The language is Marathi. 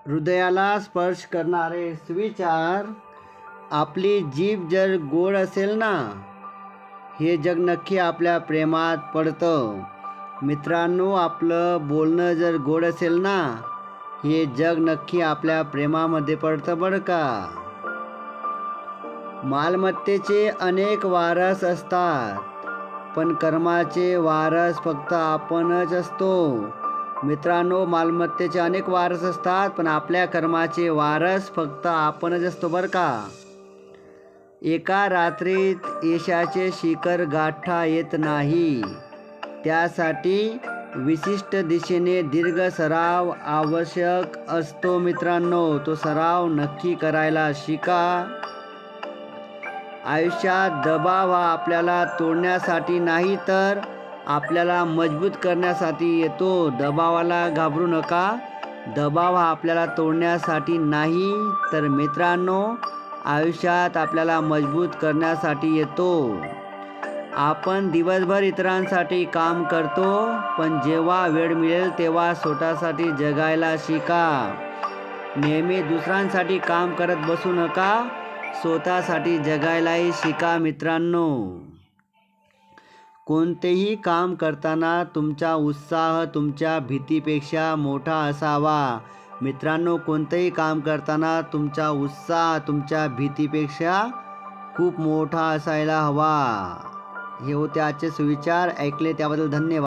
हृदयाला स्पर्श करणारे सुविचार. आपली जीभ जर गोड असेल ना, हे जग नक्की आपल्या प्रेमात पडतं. मित्रांनो, आपलं बोलणं जर गोड असेल ना, हे जग नक्की आपल्या प्रेमामध्ये पडतं बरं का. मालमत्तेचे अनेक वारस असतात, पण कर्माचे वारस फक्त आपणच असतो. मित्रांनो, मालमत्तेचे अनेक वारस असतात, पण आपल्या कर्माचे वारस फक्त आपणच असतो बरं का. एका रात्रीत यशाचे शिखर गाठता येत नाही. त्यासाठी विशिष्ट दिशेने दीर्घ सराव आवश्यक असतो. मित्रांनो, तो सराव नक्की करायला शिका. आयुष्यात दबाव हा आपल्याला तोडण्यासाठी नाही, तर आपल्याला मजबूत करण्यासाठी येतो. दबावाला घाबरू नका. दबाव हा आपल्याला तोडण्यासाठी नाही, तर मित्रांनो, आयुष्यात आपल्याला मजबूत करण्यासाठी येतो. आपण दिवसभर इतरांसाठी काम करतो, पण जेव्हा वेळ मिळेल तेव्हा स्वतःसाठी जगायला शिका. नेहमी दुसऱ्यांसाठी काम करत बसू नका, स्वतःसाठी जगायलाही शिका. मित्रांनो, कोणतेही काम करताना तुमचा उत्साह तुमच्या भीतीपेक्षा मोठा असावा. मित्रांनो, कोणतेही काम करताना तुमचा उत्साह तुमच्या भीतीपेक्षा खूप मोठा असायला हवा. हे होते आजचे सुविचार. ऐकले त्याबद्दल धन्यवाद.